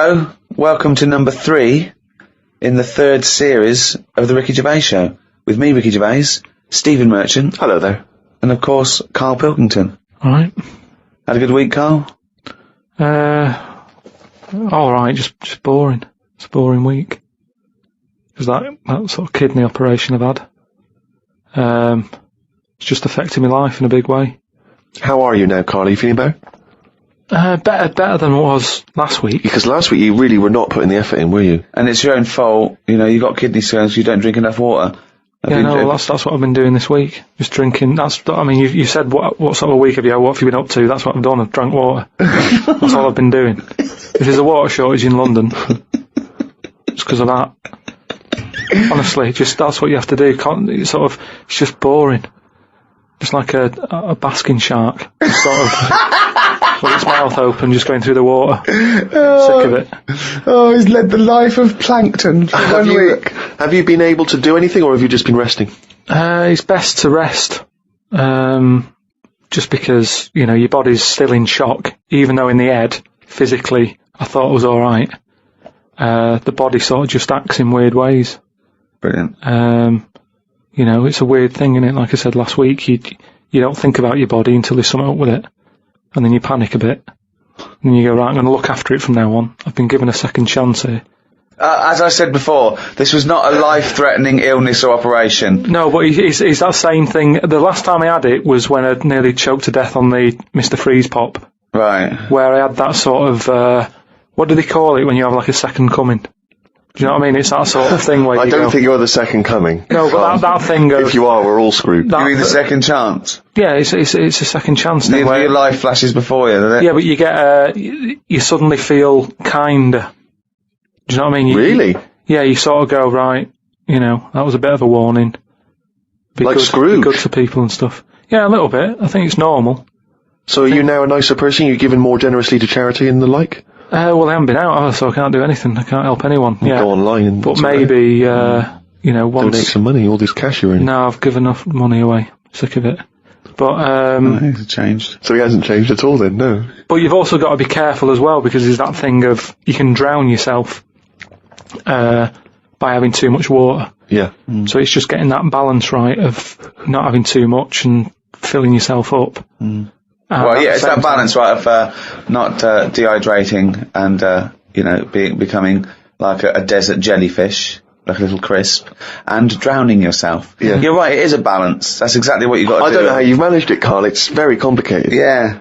Hello, welcome to number 3 in the 3rd series of the Ricky Gervais Show, with me, Ricky Gervais, Stephen Merchant. Hello there. And of course, Karl Pilkington. Alright. Had a good week, Karl? Alright, just boring. It's a boring week. Because that sort of kidney operation I've had, it's just affected my life in a big way. How are you now, Carl? Are you feeling better? Better than it was last week. Because last week you really were not putting the effort in, were you? And it's your own fault, you got kidney stones, you don't drink enough water. That's what I've been doing this week. Just drinking. You said what sort of week have you had? What have you been up to? That's what I've done. I've drank water. That's all I've been doing. If there's a water shortage in London, it's because of that. Honestly, that's what you have to do. It's just boring. Just like a basking shark. Just sort of with its mouth open, just going through the water. Sick of it. Oh, he's led the life of plankton for 1 week. Have you been able to do anything, or have you just been resting? It's best to rest. Just because, your body's still in shock, even though in the head, physically, I thought it was alright. The body sort of just acts in weird ways. Brilliant. It's a weird thing, isn't it? Like I said last week, you don't think about your body until there's something up with it. And then you panic a bit. And then you go, right, I'm going to look after it from now on. I've been given a second chance here. As I said before, this was not a life-threatening illness or operation. No, but it's that same thing. The last time I had it was when I nearly choked to death on the Mr. Freeze pop. Right. Where I had that sort of, what do they call it when you have like a second coming? Do you know what I mean? It's that sort of thing where I don't think you're the second coming. No, but that thing of... If you are, we're all screwed. You mean the second chance? Yeah, it's a second chance thing. Your life flashes before you, doesn't it? Yeah, but you get, you suddenly feel kinder. Do you know what I mean? Really? Yeah, you sort of go, right, that was a bit of a warning. Like Scrooge? Be good to people and stuff. Yeah, a little bit. I think it's normal. So are you now a nicer person? You're giving more generously to charity and the like? Well, I haven't been out, so I can't do anything. I can't help anyone. Yeah. Go online and... But maybe, once... Donate some money, all this cash you're in. No, I've given enough money away. Sick of it. But, it's changed. So he hasn't changed at all then, no? But you've also got to be careful as well, because there's that thing of, you can drown yourself, by having too much water. Yeah. So it's just getting that balance right of not having too much and filling yourself up. It's that balance, right, of not dehydrating and, becoming like a desert jellyfish, like a little crisp, and drowning yourself. Yeah. You're right, it is a balance. That's exactly what you've got to do. I don't know how you've managed it, Carl. It's very complicated. Yeah.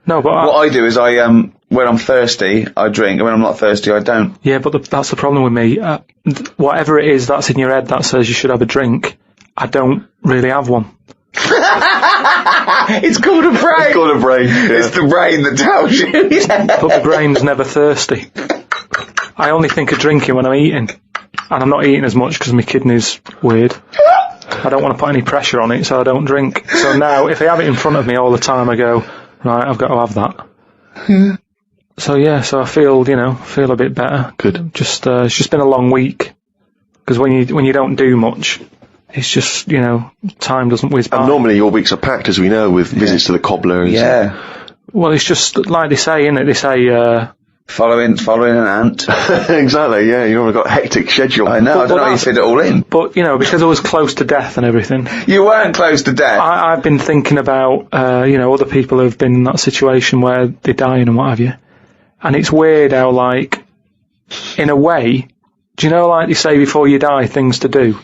No, but what I do is when I'm thirsty, I drink, and when I'm not thirsty, I don't. Yeah, but that's the problem with me. Whatever it is that's in your head that says you should have a drink, I don't really have one. It's called a brain. It's called a brain. Yeah. It's the brain that tells you. But the brain's never thirsty. I only think of drinking when I'm eating. And I'm not eating as much because my kidney's weird. I don't want to put any pressure on it, so I don't drink. So now, if I have it in front of me all the time, I go, right, I've got to have that. So I feel a bit better. Good. Just, it's just been a long week. Because when you don't do much, it's just, time doesn't whiz by. And normally your weeks are packed, as we know, with visits to the cobbler. Yeah. Well, it's just like they say, innit? They say, following an ant. Exactly, yeah. You've already got a hectic schedule. I know, I don't know how you fit it all in. But, because I was close to death and everything. You weren't close to death. I've been thinking about, other people who've been in that situation where they're dying and what have you. And it's weird how, like, in a way, do you know, like they say before you die, things to do?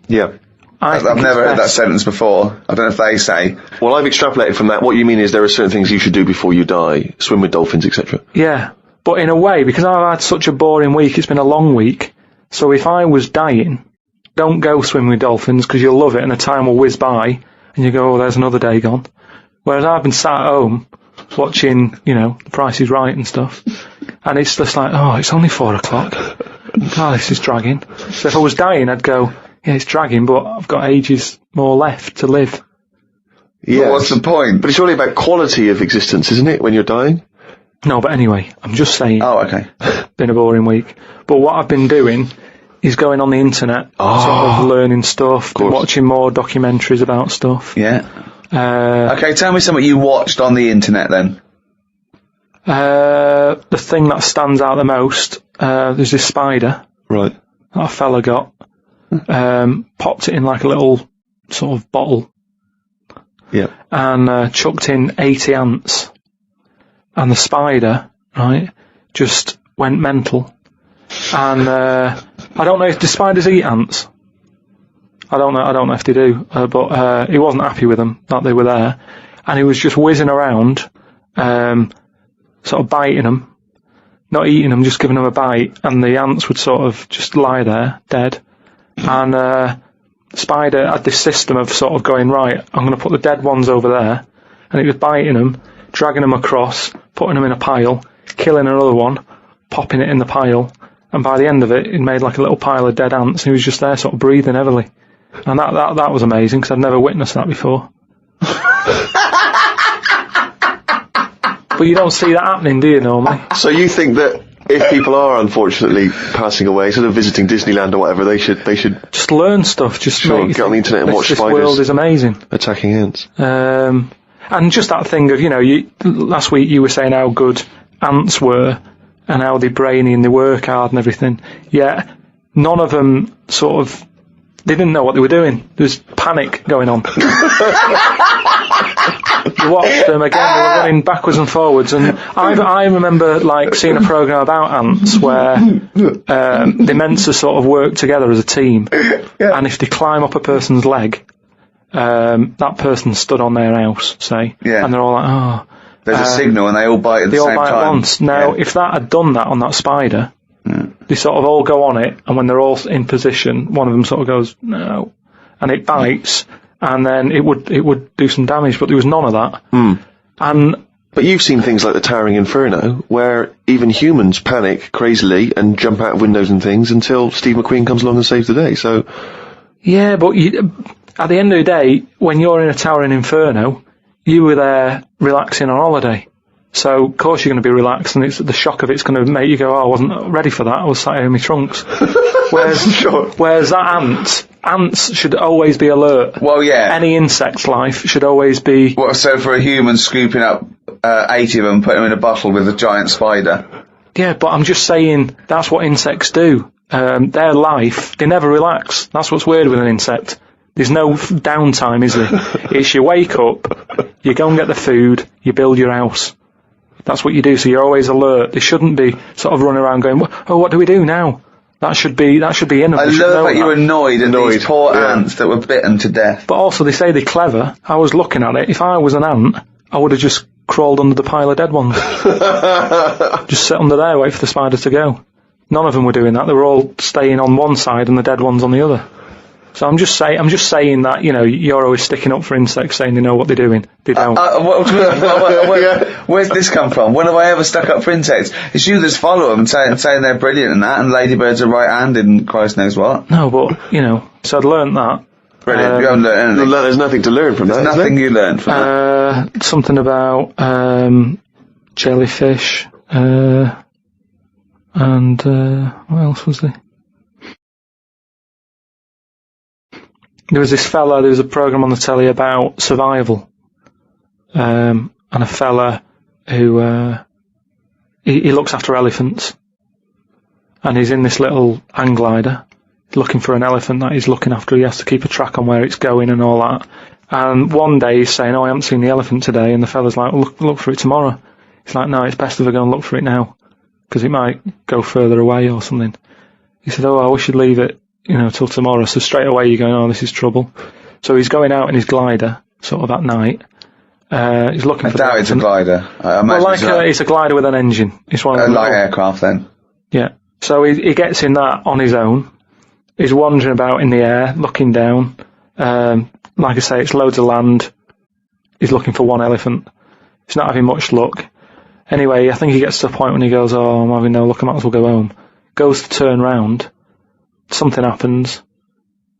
Yeah. I've never heard that sentence before. I don't know if they say. Well, I've extrapolated from that. What you mean is there are certain things you should do before you die. Swim with dolphins, etc. Yeah. But in a way, because I've had such a boring week, it's been a long week. So if I was dying, don't go swim with dolphins because you'll love it and the time will whiz by and you go, oh, there's another day gone. Whereas I've been sat at home watching, The Price is Right and stuff. And it's just like, oh, it's only 4:00. Oh, this is dragging. So if I was dying, I'd go, yeah, it's dragging, but I've got ages more left to live. Yeah. What's the point? But it's really about quality of existence, isn't it, when you're dying? No, but anyway, I'm just saying. Oh, okay. Been a boring week. But what I've been doing is going on the internet, sort of learning stuff, watching more documentaries about stuff. Yeah. Okay, tell me something you watched on the internet then. The thing that stands out the most, there's this spider Right. that a fella got, popped it in like a little sort of bottle, Yeah. and chucked in 80 ants, and the spider, right, just went mental. And I don't know if the spiders eat ants. I don't know if they do, but he wasn't happy with them that they were there, and he was just whizzing around, sort of biting them, not eating them, just giving them a bite, and the ants would sort of just lie there dead. And spider had this system of sort of going, right, I'm going to put the dead ones over there, and it was biting them, dragging them across, putting them in a pile, killing another one, popping it in the pile, and by the end of it, it made like a little pile of dead ants, and he was just there sort of breathing heavily. And that was amazing, because I'd never witnessed that before. But you don't see that happening, do you, normally? So you think that if people are unfortunately passing away, sort of visiting Disneyland or whatever, they should Just learn stuff, just sure, make get on the internet and watch this spiders world is amazing. attacking ants. And just that thing of, last week you were saying how good ants were, and how they're brainy and they work hard and everything, yet none of them they didn't know what they were doing. There was panic going on. You watched them again, they were running backwards and forwards, and I remember like seeing a programme about ants where they're meant to sort of work together as a team, and if they climb up a person's leg, that person stood on their house, say, and they're all like, oh. There's a signal and they all bite at the same time. They all bite at once. Now, if that had done that on that spider, they sort of all go on it, and when they're all in position, one of them sort of goes, no, and it bites, and then it would do some damage, but there was none of that. But you've seen things like the Towering Inferno, where even humans panic crazily and jump out of windows and things until Steve McQueen comes along and saves the day, so... Yeah, but at the end of the day, when you're in a Towering Inferno, you were there relaxing on holiday. So, of course you're going to be relaxed, and the shock of it's going to make you go, oh, I wasn't ready for that, I was sat here in my trunks. Whereas that ants should always be alert. Well, yeah. Any insect's life should always be... Well, so for a human scooping up 80 of them, putting them in a bottle with a giant spider. Yeah, but I'm just saying, that's what insects do. Their life, they never relax. That's what's weird with an insect. There's no downtime, is there? It's you wake up, you go and get the food, you build your house. That's what you do, so you're always alert. They shouldn't be sort of running around going, oh, what do we do now? That should be in them. I love that you're annoyed at these poor ants that were bitten to death. But also, they say they're clever. I was looking at it. If I was an ant, I would have just crawled under the pile of dead ones. Just sit under there, wait for the spider to go. None of them were doing that. They were all staying on one side and the dead ones on the other. So I'm just saying that, you're always sticking up for insects, saying they know what they're doing. They don't. Where's this come from? When have I ever stuck up for insects? It's you that's follow them and saying they're brilliant and that, and ladybirds are right-handed and Christ knows what. No, but, so I'd learned that. Brilliant. You haven't learned anything. There's nothing to learn from that. There's nothing you learned from that. Something about jellyfish, and what else was there? There was a programme on the telly about survival, and a fella who, he looks after elephants, and he's in this little hang glider, looking for an elephant that he's looking after. He has to keep a track on where it's going and all that. And one day he's saying, oh, I haven't seen the elephant today, and the fella's like, well, look for it tomorrow. He's like, no, it's best if I go and look for it now, because it might go further away or something. He said, oh, I wish you'd leave it, till tomorrow. So straight away you're going, oh, this is trouble. So he's going out in his glider, sort of at night. He's looking for... I doubt it's a glider. It's a glider with an engine. It's one of a light aircraft then. Yeah. So he gets in that on his own. He's wandering about in the air, looking down. Like I say, it's loads of land. He's looking for one elephant. He's not having much luck. Anyway, I think he gets to the point when he goes, oh, I'm having no luck, I might as well go home. Goes to turn round. Something happens.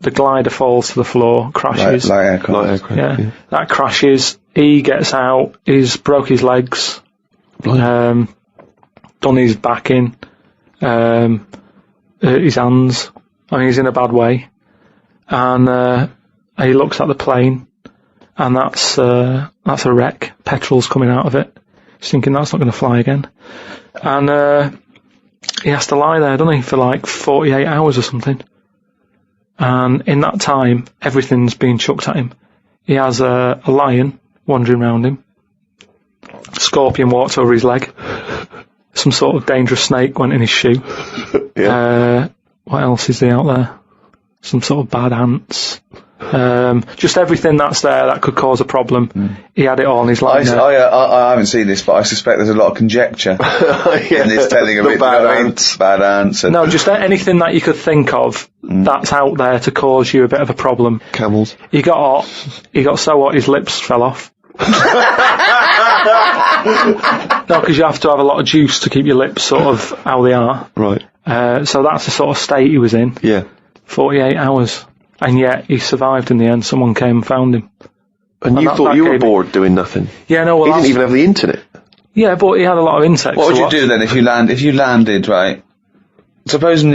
The glider falls to the floor, crashes. Light aircraft. Yeah. That crashes. He gets out. He's broke his legs. Done his back in. His hands. I mean, he's in a bad way. And he looks at the plane, and that's a wreck. Petrol's coming out of it. He's thinking that's not going to fly again. And he has to lie there, doesn't he, for like 48 hours or something. And in that time, everything's being chucked at him. He has a lion wandering around him. A scorpion walked over his leg. Some sort of dangerous snake went in his shoe. Yeah. What else is there out there? Some sort of bad ants. Just everything that's there that could cause a problem. He had it all in his line. I haven't seen this, but I suspect there's a lot of conjecture. Yeah. And it's telling a bit bad ants. Bad ants. No, just anything that you could think of that's out there to cause you a bit of a problem. Camels. He got hot. He got so hot his lips fell off. No, because you have to have a lot of juice to keep your lips sort of how they are. Right. So that's the sort of state he was in. Yeah. 48 hours. And yet he survived in the end. Someone came and found him. And you thought you were bored doing nothing? Yeah, no, well, he didn't even have the internet. Yeah, but he had a lot of insects. What would you do then if you landed, right? Supposing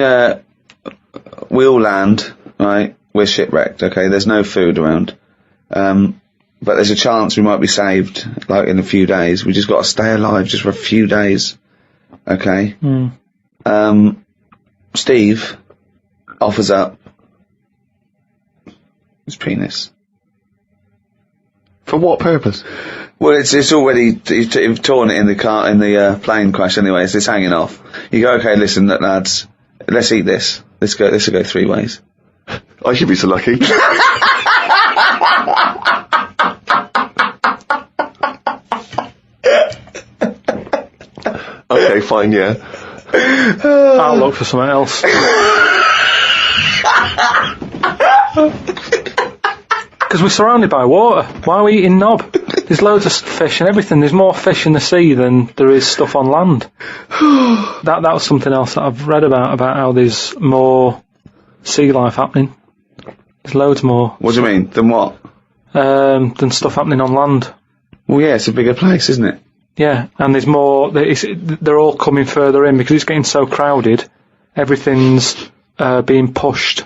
we all land, right? We're shipwrecked, okay? There's no food around. But there's a chance we might be saved, like, in a few days. We just got to stay alive just for a few days, okay? Steve offers up his penis. For what purpose? Well, it's already, you've torn it in the plane crash anyway, so it's hanging off. You go, okay, listen, lads, let's eat this. This will go 3 ways. I should be so lucky. Okay, fine, yeah. I'll look for something else. Because we're surrounded by water. Why are we eating knob? There's loads of fish and everything. There's more fish in the sea than there is stuff on land. That was something else that I've read about how there's more sea life happening. There's loads more. What do you mean? Than what? Than stuff happening on land. Well, yeah, it's a bigger place, isn't it? Yeah, and there's more. They're all coming further in because it's getting so crowded. Everything's being pushed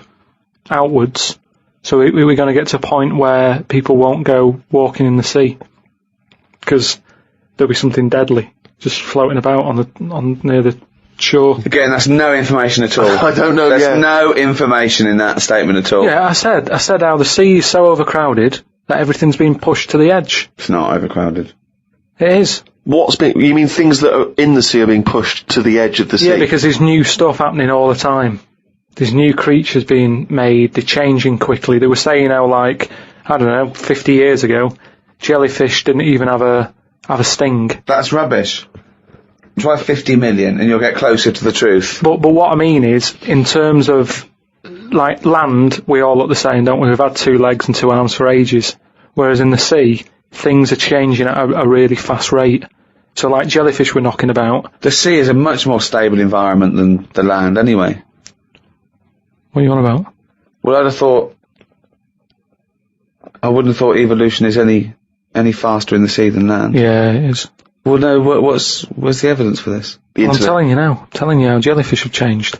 outwards. So we're going to get to a point where people won't go walking in the sea because there'll be something deadly just floating about on near the shore. Again, that's no information at all. I don't know. There's no information in that statement at all. Yeah, I said how the sea is so overcrowded that everything's being pushed to the edge. It's not overcrowded. It is. You mean things that are in the sea are being pushed to the edge of the sea? Yeah, because there's new stuff happening all the time. There's new creatures being made, they're changing quickly. They were saying how, like, I don't know, 50 years ago, jellyfish didn't even have a sting. That's rubbish. Try 50 million and you'll get closer to the truth. But what I mean is, in terms of, like, land, we all look the same, don't we? We've had 2 legs and 2 arms for ages. Whereas in the sea, things are changing at a really fast rate. So, like, jellyfish were knocking about. The sea is a much more stable environment than the land anyway. What are you on about? Well, I wouldn't have thought evolution is any faster in the sea than land. Yeah, it is. Well, no, what's the evidence for this? I'm telling you now. I'm telling you how jellyfish have changed.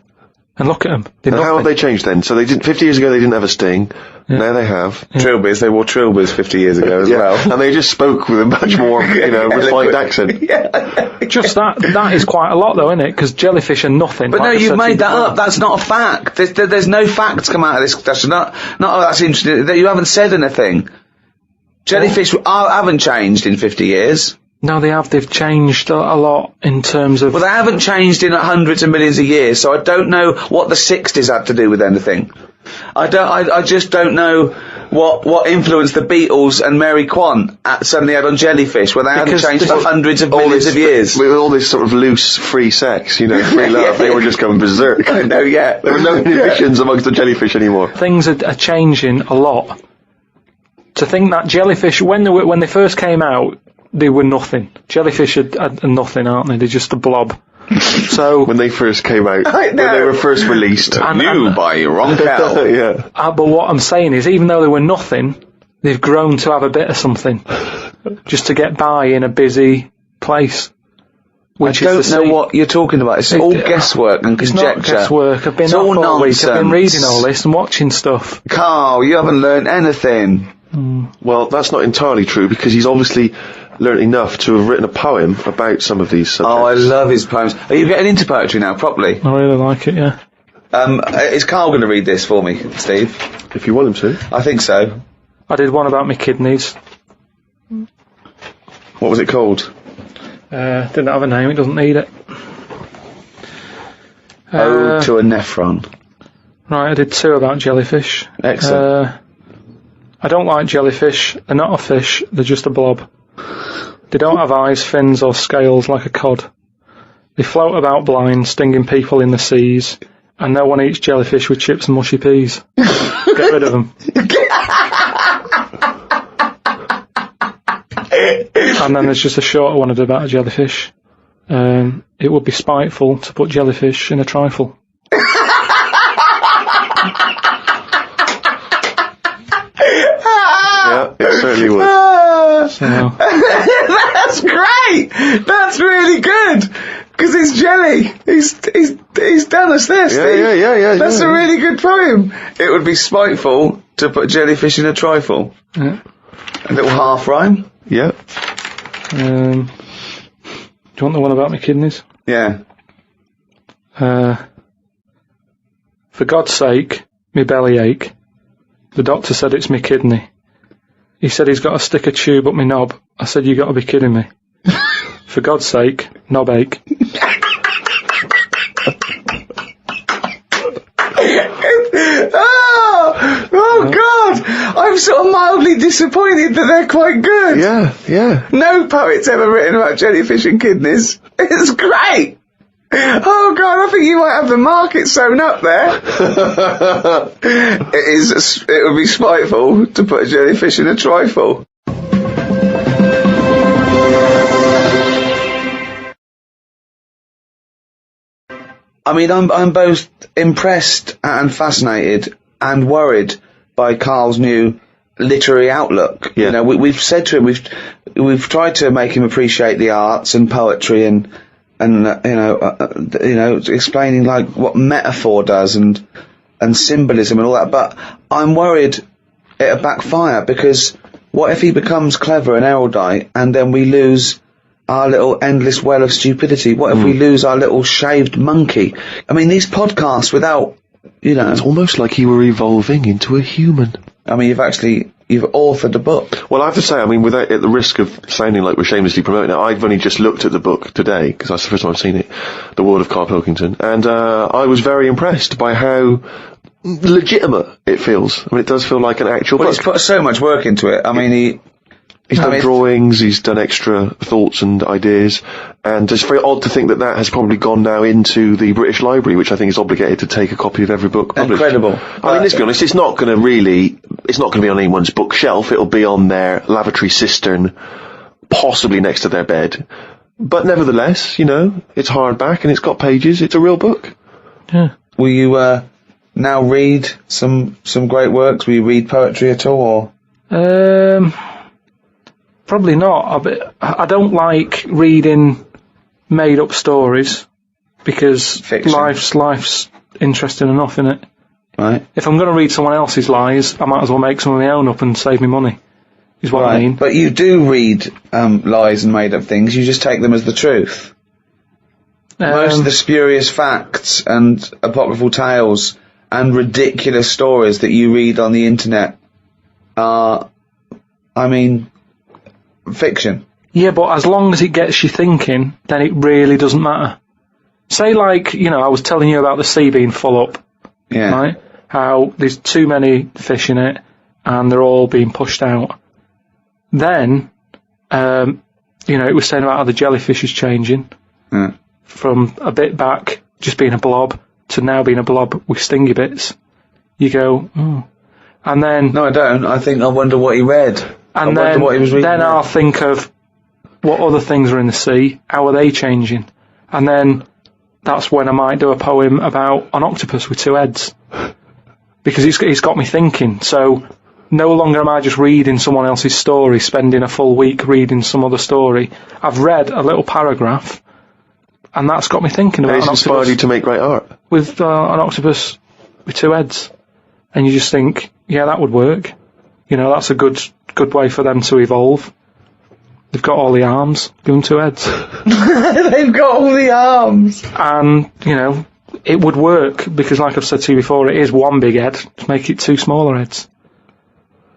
And look at them. And how have they changed then? So 50 years ago they didn't have a sting. Yeah. Now they have. Yeah. Trilbies, they wore trilbies 50 years ago as well. And they just spoke with a much more, refined accent. Yeah. Just that is quite a lot though, isn't it? Because jellyfish are nothing. But like no, you've made that up. That's not a fact. There's no facts come out of this discussion. Not that's interesting. That you haven't said anything. Jellyfish haven't changed in 50 years. No, they have. They've changed a lot in terms of... Well, they haven't changed in hundreds of millions of years, so I don't know what the 60s had to do with anything. I just don't know what influence the Beatles and Mary Quant suddenly had on jellyfish, when they hadn't changed for hundreds of millions of years. With all this sort of loose, free sex, free love, they were just going berserk. I know, yeah. There were no inhibitions amongst the jellyfish anymore. Things are changing a lot. To think that jellyfish, when they first came out, they were nothing. Jellyfish are nothing, aren't they? They're just a blob. So when they first came out, when they were first released, new by Roncal. Yeah. But what I'm saying is, even though they were nothing, they've grown to have a bit of something, just to get by in a busy place. I don't know what you're talking about. It's all guesswork and conjecture. It's not guesswork. I've been it's off all all week. I've been nonsense. reading all this and watching stuff. Carl, you haven't learned anything. Well, that's not entirely true, because he's obviously learnt enough to have written a poem about some of these subjects. Oh, I love his poems. Are you getting into poetry now, properly? I really like it, yeah. Is Carl going to read this for me, Steve? If you want him to. I think so. I did one about my kidneys. What was it called? Didn't have a name, it doesn't need it. Ode to a Nephron. Right, I did 2 about jellyfish. Excellent. I don't like jellyfish. They're not a fish, they're just a blob. They don't have eyes, fins or scales like a cod. They float about blind, stinging people in the seas, and no one eats jellyfish with chips and mushy peas. Get rid of them. And then there's just a shorter one I did about a jellyfish. It would be spiteful to put jellyfish in a trifle. Yeah, it certainly would. So, That's great! That's really good! Because it's jelly. He's done us this. Yeah. That's a really good poem. It would be spiteful to put jellyfish in a trifle. yeah. A little half rhyme. Yeah. Do you want the one about my kidneys? Yeah. For God's sake, me belly ache. The doctor said it's me kidney. He said he's got to stick a tube up me knob. I said, you got to be kidding me. For God's sake, knob ache. Oh God! I'm sort of mildly disappointed that they're quite good. Yeah. No poet's ever written about jellyfish and kidneys. It's great! Oh God, I think you might have the market sewn up there. It would be spiteful to put a jellyfish in a trifle. I mean, I'm both impressed and fascinated and worried by Karl's new literary outlook. Yeah. You know, we've said to him, we've tried to make him appreciate the arts and poetry and explaining like what metaphor does and symbolism and all that. But I'm worried it'll backfire, because what if he becomes clever and erudite and then we lose our little endless well of stupidity? What if we lose our little shaved monkey? I mean, these podcasts without, It's almost like he were evolving into a human. I mean, you've authored a book. Well, I have to say, I mean, without at the risk of sounding like we're shamelessly promoting it, I've only just looked at the book today, because that's the first time I've seen it, The World of Karl Pilkington, and I was very impressed by how legitimate it feels. I mean, it does feel like an actual Well, book. he's put so much work into it. I mean, He's done drawings, he's done extra thoughts and ideas, and it's very odd to think that has probably gone now into the British Library, which I think is obligated to take a copy of every book published. Incredible. I mean, let's be honest, it's not going to be on anyone's bookshelf, it'll be on their lavatory cistern, possibly next to their bed. But nevertheless, it's hardback and it's got pages, it's a real book. Yeah. Will you now read some great works? Will you read poetry at all? Or? Probably not. I don't like reading made-up stories, because Fiction. life's interesting enough, innit? Right. If I'm going to read someone else's lies, I might as well make some of my own up and save me money, is what I mean. But you do read lies and made-up things, you just take them as the truth. Most of the spurious facts and apocryphal tales and ridiculous stories that you read on the internet are, fiction. Yeah, but as long as it gets you thinking, then it really doesn't matter. Say, like, I was telling you about the sea being full up, Yeah. right? How there's too many fish in it, and they're all being pushed out. Then, it was saying about how the jellyfish is changing from a bit back, just being a blob, to now being a blob with stingy bits. You go, oh. And then... No, I don't. I wonder what he read. And I wonder what he was reading. then I'll think of what other things are in the sea, how are they changing? And then that's when I might do a poem about an octopus with 2 heads. Because it's got me thinking. So no longer am I just reading someone else's story, spending a full week reading some other story. I've read a little paragraph, and that's got me thinking about and it's inspired you to make great art. With an octopus with 2 heads. And you just think, yeah, that would work. That's a good way for them to evolve. They've got all the arms. Give them 2 heads. They've got all the arms. And, you know, it would work, because like I've said to you before, it is one big head to make it 2 smaller heads.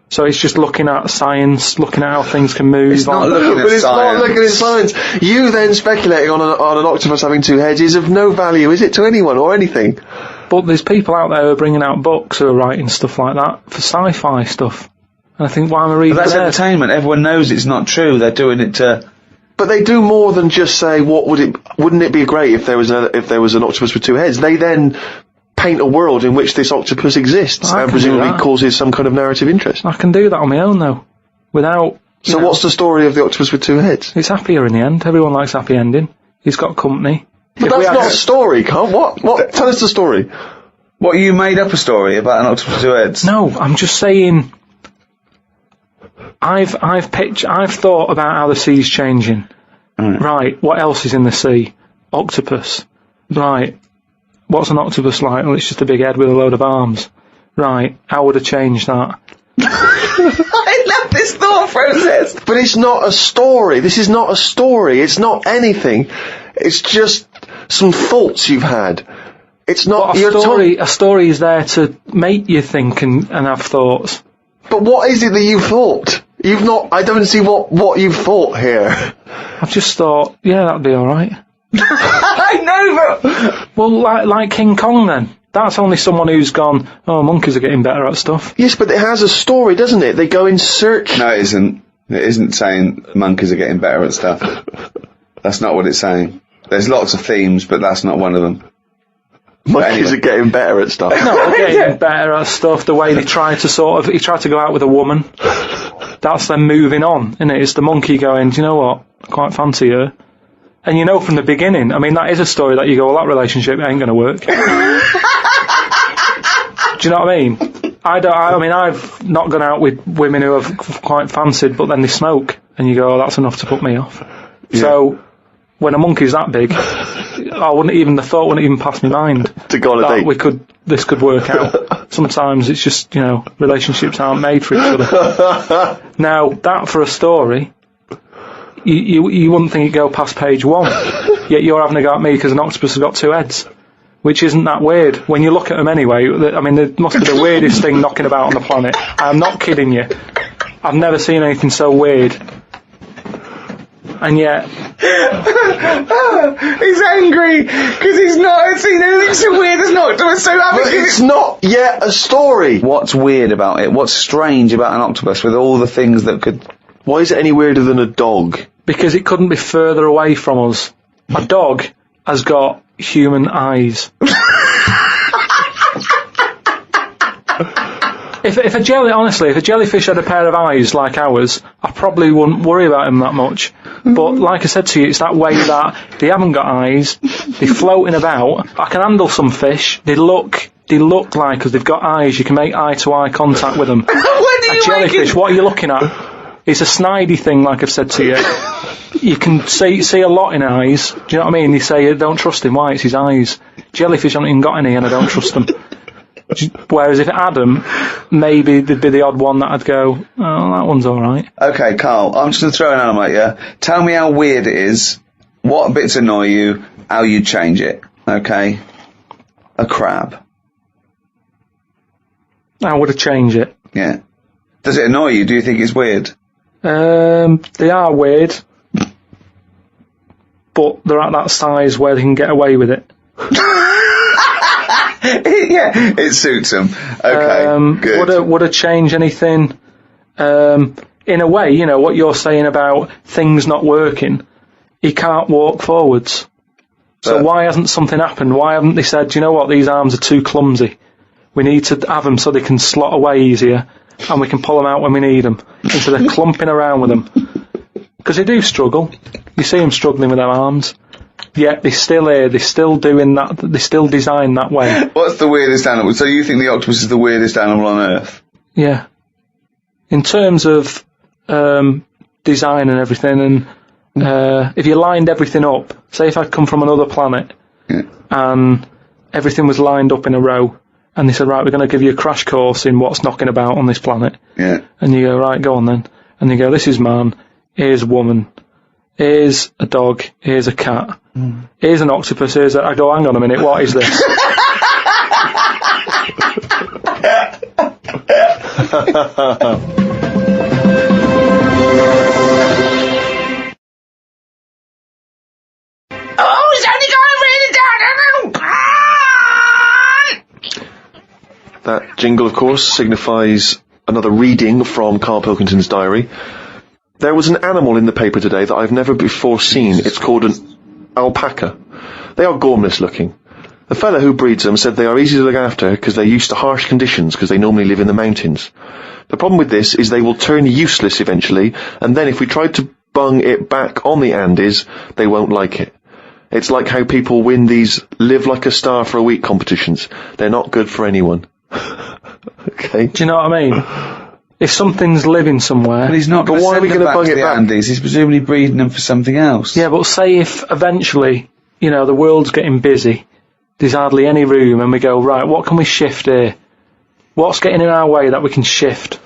So it's just looking at science, looking at how things can move. It's not looking at But it's science. not looking at science. You then speculating on an octopus having 2 heads is of no value, is it, to anyone or anything? But there's people out there who are bringing out books who are writing stuff like that for sci-fi stuff. And I think, why am I reading But that's theirs? entertainment. Everyone knows it's not true. They're doing it to... But they do more than just say, wouldn't it be great if there was an octopus with 2 heads? They then paint a world in which this octopus exists I and can do presumably that. causes some kind of narrative interest. I can do that on my own, though. Without... So what's the story of the octopus with 2 heads? It's happier in the end. Everyone likes happy ending. He's got company. But that's not a story, Carl. What? Tell us the story. What, you made up a story about an octopus with 2 heads? No, I'm just saying... I've thought about how the sea's changing. Right, what else is in the sea? Octopus. Right, what's an octopus like? Well, it's just a big head with a load of arms. Right, how would I change that? I love this thought process. But it's not a story. This is not a story. It's not anything. It's just some thoughts you've had. It's not... But a story is there to make you think and have thoughts. But what is it that you've thought? You've not... I don't see what you've thought here. I've just thought, yeah, that'd be alright. I know, but... Well, like King Kong then. That's only someone who's gone, oh, monkeys are getting better at stuff. Yes, but it has a story, doesn't it? They go in search... No, it isn't. It isn't saying monkeys are getting better at stuff. That's not what it's saying. There's lots of themes, but that's not one of them. Monkeys are getting better at stuff. No, they're getting better at stuff. The way they try to he tried to go out with a woman. That's them moving on, isn't it? It's the monkey going, do you know what? I quite fancy her. And you know from the beginning, I mean, that is a story that you go, well, that relationship ain't going to work. Do you know what I mean? I mean, I've not gone out with women who I've quite fancied, but then they smoke. And you go, oh, that's enough to put me off. Yeah. So, when a monkey's that big, the thought wouldn't even pass my mind. To go on a date. This could work out. Sometimes it's just, you know, relationships aren't made for each other. Now, that for a story, you wouldn't think it'd go past page 1. Yet you're having a go at me because an octopus has got 2 heads. Which isn't that weird. When you look at them anyway, I mean, they must be the weirdest thing knocking about on the planet. I'm not kidding you. I've never seen anything so weird. And yet... he's angry because he's not seen anything so weird as an octopus, so it's not yet a story. What's weird about it? What's strange about an octopus with all the things that could... Why is it any weirder than a dog? Because it couldn't be further away from us. A dog has got human eyes. If a jellyfish had a pair of eyes like ours, I probably wouldn't worry about him that much. But like I said to you, it's that way that they haven't got eyes, they're floating about. I can handle some fish, they look like, because they've got eyes, you can make eye-to-eye contact with them. A jellyfish, what are you looking at? It's a snidey thing, like I've said to you. You can see a lot in eyes, do you know what I mean? They say, don't trust him, why? It's his eyes. Jellyfish haven't even got any and I don't trust them. Whereas if it had them, maybe there'd be the odd one that I'd go, oh, that one's alright. Okay, Carl, I'm just going to throw an animal at you. Tell me how weird it is, what bits annoy you, how you change it. Okay? A crab. How would I change it? Yeah. Does it annoy you? Do you think it's weird? They are weird, but they're at that size where they can get away with it. Yeah, it suits them. Okay, good. Would I change anything? In a way, you know, what you're saying about things not working, he can't walk forwards. So why hasn't something happened? Why haven't they said, you know what, these arms are too clumsy. We need to have them so they can slot away easier, and we can pull them out when we need them, instead of clumping around with them. Because they do struggle. You see them struggling with their arms. Yet they're still here, they're still doing that, they're still designed that way. What's the weirdest animal? So you think the octopus is the weirdest animal on Earth? Yeah. In terms of design and everything, and if you lined everything up, say if I'd come from another planet, and everything was lined up in a row, and they said, right, we're going to give you a crash course in what's knocking about on this planet. Yeah. And you go, right, go on then. And you go, this is man, here's a woman, here's a dog, here's a cat, here's an octopus, I go, hang on a minute, what is this? Oh, it's only going really down. That jingle, of course, signifies another reading from Karl Pilkington's diary. There was an animal in the paper today that I've never before seen. It's called an alpaca. They are gormless looking. The fellow who breeds them said they are easy to look after because they're used to harsh conditions because they normally live in the mountains. The problem with this is they will turn useless eventually, and then if we tried to bung it back on the Andes, they won't like it. It's like how people win these live like a star for a week competitions. They're not good for anyone. Okay. Do you know what I mean? If something's living somewhere... But he's not going to why are we send them gonna back bung to it the back? Andes. He's presumably breeding them for something else. Yeah, but say if eventually, the world's getting busy, there's hardly any room, and we go, right, what can we shift here? What's getting in our way that we can shift?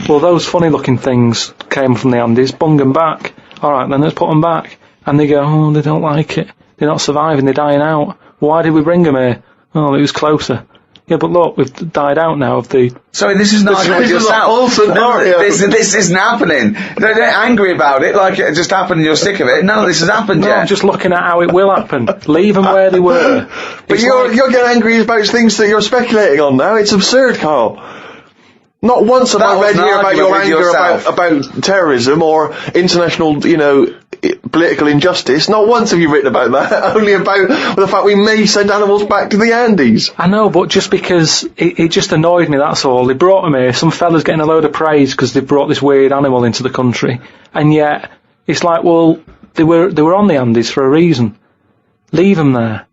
Well, those funny-looking things came from the Andes, bung them back. All right, then let's put them back. And they go, oh, they don't like it. They're not surviving, they're dying out. Why did we bring them here? Oh, it was closer. Yeah, but look, we've died out now of the... Sorry, this is not with yourself. This isn't happening. Don't get angry about it like it just happened and you're sick of it. None of this has happened No, yet. I'm just looking at how it will happen. Leave them where they were. But you're getting angry about things that you're speculating on now. It's absurd, Carl. Not once have I read here about your anger about terrorism or international, political injustice. Not once have you written about that. Only about the fact we may send animals back to the Andes. I know, but just because it just annoyed me, that's all. They brought them here. Some fella's getting a load of praise because they brought this weird animal into the country. And yet, it's like, well, they were on the Andes for a reason. Leave them there.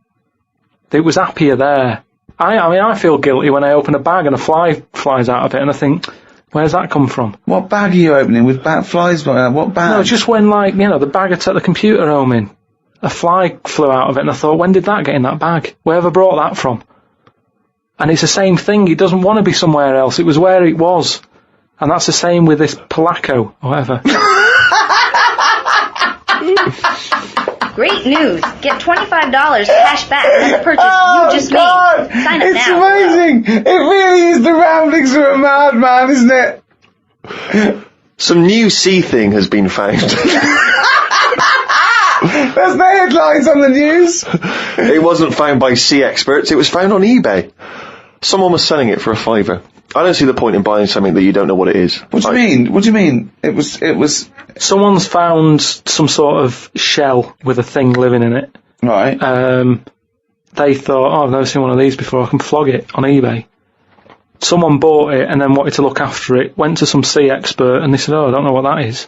It was happier there. I feel guilty when I open a bag and a fly flies out of it, and I think, where's that come from? What bag are you opening with flies? What bag? No, just when, the bag I took the computer home in, a fly flew out of it, and I thought, when did that get in that bag? Wherever brought that from? And it's the same thing. It doesn't want to be somewhere else. It was where it was. And that's the same with this Polaco, or whatever. Great news. Get $25 cash back on the purchase you just made. Sign up It's now. amazing. It really is the ramblings of a madman, isn't it? Some new sea thing has been found. That's the headlines on the news. It wasn't found by sea experts. It was found on eBay. Someone was selling it for $5. I don't see the point in buying something that you don't know what it is. What do you mean? What do you mean? It was... Someone's found some sort of shell with a thing living in it. Right. They thought, oh, I've never seen one of these before, I can flog it on eBay. Someone bought it and then wanted to look after it, went to some sea expert, and they said, oh, I don't know what that is.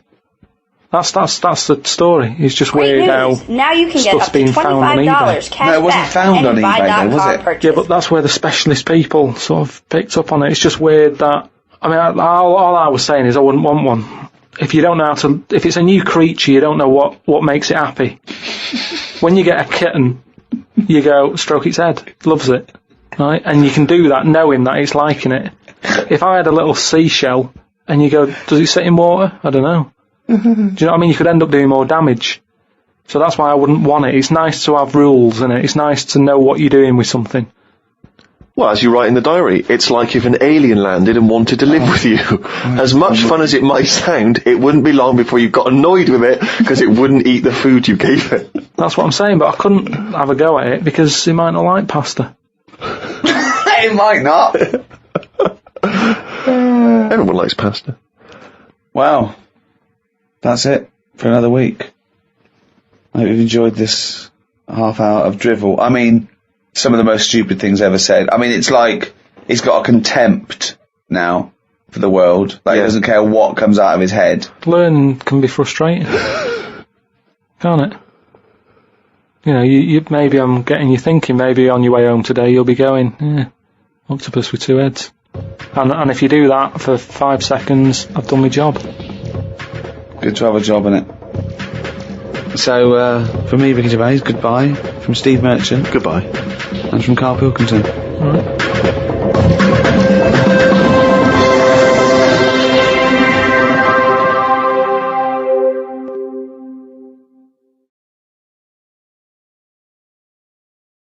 That's the story. It's just Great weird news. how Now you can get stuff's up to being found on $25 eBay. cash No, it wasn't back found on on any eBay though, was buy.com it? purchase. Yeah, but that's where the specialist people sort of picked up on it. It's just weird that... I mean, all I was saying is I wouldn't want one. If you don't know how to... If it's a new creature, you don't know what makes it happy. When you get a kitten, you go, stroke its head. Loves it. Right? And you can do that knowing that it's liking it. If I had a little seashell, and you go, does it sit in water? I don't know. Do you know what I mean? You could end up doing more damage. So that's why I wouldn't want it. It's nice to have rules in it. It's nice to know what you're doing with something. Well, as you write in the diary, it's like if an alien landed and wanted to live with you. As much fun as it might sound, it wouldn't be long before you got annoyed with it because it wouldn't eat the food you gave it. That's what I'm saying, but I couldn't have a go at it because it might not like pasta. It might not. Everyone likes pasta. Well, that's it for another week. I hope you've enjoyed this half hour of drivel. I mean, some of the most stupid things ever said. I mean, it's like he's got a contempt now for the world. Like, he doesn't care what comes out of his head. Learning can be frustrating, can't it? You know, you maybe I'm getting you thinking, maybe on your way home today you'll be going, yeah, octopus with two heads. And if you do that for 5 seconds, I've done my job. Good to have a job in it. So, from me, Ricky Gervais, goodbye. From Steve Merchant. Goodbye. And from Karl Pilkington. All right.